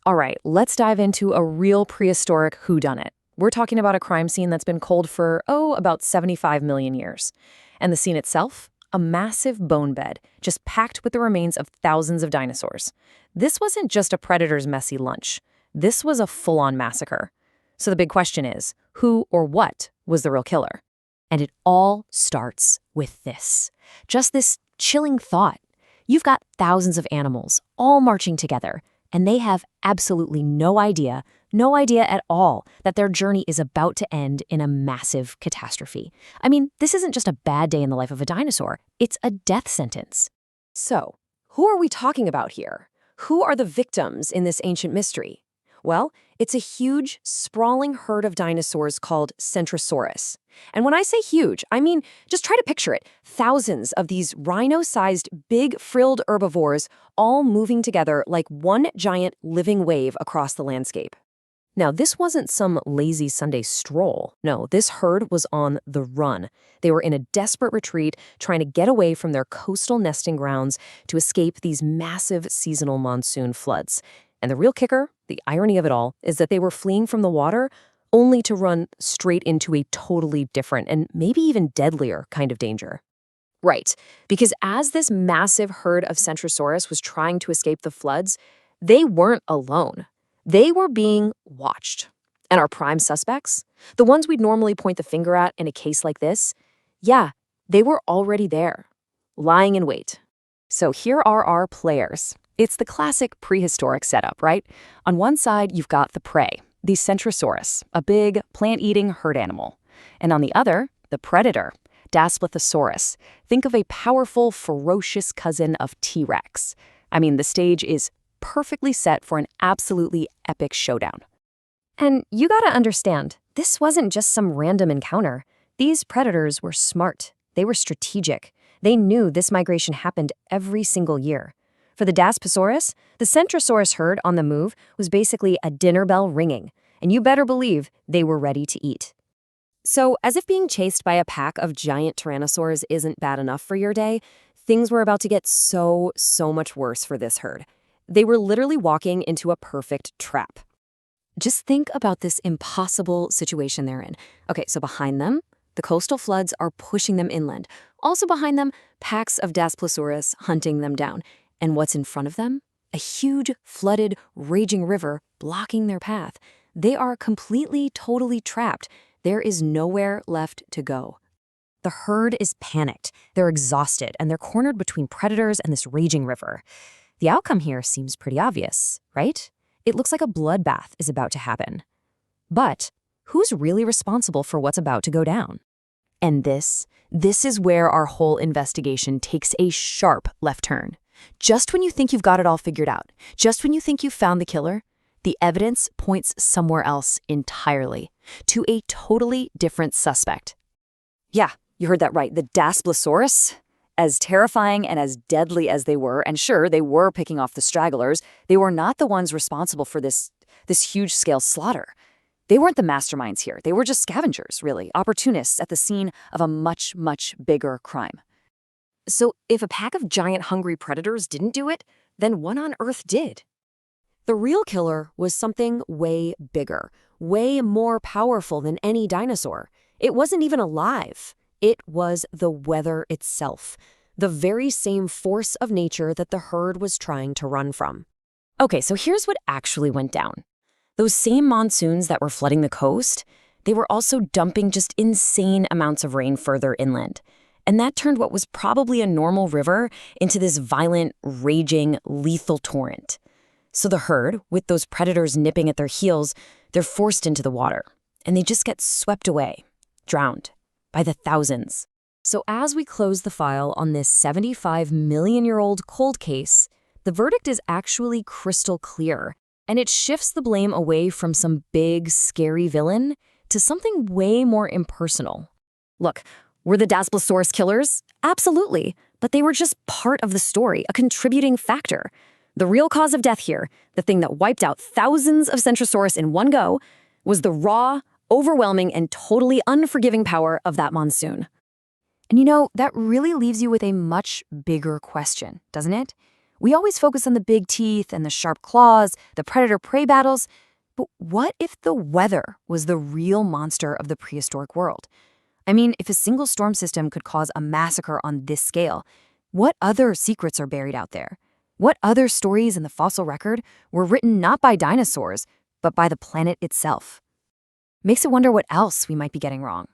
All right, let's dive into a real prehistoric whodunit. We're talking about a crime scene that's been cold for, about 75 million years. And the scene itself? A massive bone bed, just packed with the remains of thousands of dinosaurs. This wasn't just a predator's messy lunch. This was a full-on massacre. So the big question is, who or what was the real killer? And it all starts with this. Just this chilling thought. You've got thousands of animals all marching together, and they have absolutely no idea at all that their journey is about to end in a massive catastrophe. I mean, this isn't just a bad day in the life of a dinosaur, it's a death sentence. So, who are we talking about here? Who are the victims in this ancient mystery? Well, it's a huge, sprawling herd of dinosaurs called Centrosaurus. And when I say huge, I mean, just try to picture it. Thousands of these rhino-sized, big, frilled herbivores all moving together like one giant living wave across the landscape. Now, this wasn't some lazy Sunday stroll. No, this herd was on the run. They were in a desperate retreat, trying to get away from their coastal nesting grounds to escape these massive seasonal monsoon floods. And the real kicker, the irony of it all, is that they were fleeing from the water only to run straight into a totally different and maybe even deadlier kind of danger. Right, because as this massive herd of Centrosaurus was trying to escape the floods, they weren't alone. They were being watched. And our prime suspects, the ones we'd normally point the finger at in a case like this, yeah, they were already there, lying in wait. So here are our players. It's the classic prehistoric setup, right? On one side, you've got the prey, the Centrosaurus, a big, plant-eating herd animal. And on the other, the predator, Daspletosaurus. Think of a powerful, ferocious cousin of T-Rex. I mean, the stage is perfectly set for an absolutely epic showdown. And you gotta understand, this wasn't just some random encounter. These predators were smart. They were strategic. They knew this migration happened every single year. For the Daspletosaurus, the Centrosaurus herd on the move was basically a dinner bell ringing, and you better believe they were ready to eat. So, as if being chased by a pack of giant tyrannosaurs isn't bad enough for your day, things were about to get so much worse for this herd. They were literally walking into a perfect trap. Just think about this impossible situation they're in. Okay, so behind them, the coastal floods are pushing them inland. Also behind them, packs of Daspletosaurus hunting them down. And what's in front of them? A huge, flooded, raging river blocking their path. They are completely, totally trapped. There is nowhere left to go. The herd is panicked. They're exhausted, and they're cornered between predators and this raging river. The outcome here seems pretty obvious, right? It looks like a bloodbath is about to happen. But who's really responsible for what's about to go down? And this is where our whole investigation takes a sharp left turn. Just when you think you've got it all figured out, just when you think you've found the killer, the evidence points somewhere else entirely, to a totally different suspect. Yeah, you heard that right, the Daspletosaurus. As terrifying and as deadly as they were, and sure, they were picking off the stragglers, they were not the ones responsible for this huge-scale slaughter. They weren't the masterminds here. They were just scavengers, really, opportunists at the scene of a much bigger crime. So if a pack of giant hungry predators didn't do it, then what on earth did? The real killer was something way bigger, way more powerful than any dinosaur. It wasn't even alive. It was the weather itself, the very same force of nature that the herd was trying to run from. Okay, so here's what actually went down. Those same monsoons that were flooding the coast, they were also dumping just insane amounts of rain further inland. And that turned what was probably a normal river into this violent, raging, lethal torrent. So the herd, with those predators nipping at their heels, they're forced into the water. And they just get swept away, drowned, by the thousands. So as we close the file on this 75-million-year-old cold case, the verdict is actually crystal clear. And it shifts the blame away from some big, scary villain to something way more impersonal. Look, were the Daspletosaurus killers? Absolutely. But they were just part of the story, a contributing factor. The real cause of death here, the thing that wiped out thousands of Centrosaurus in one go, was the raw, overwhelming, and totally unforgiving power of that monsoon. And you know, that really leaves you with a much bigger question, doesn't it? We always focus on the big teeth and the sharp claws, the predator-prey battles, but what if the weather was the real monster of the prehistoric world? I mean, if a single storm system could cause a massacre on this scale, what other secrets are buried out there? What other stories in the fossil record were written not by dinosaurs, but by the planet itself? Makes it wonder what else we might be getting wrong.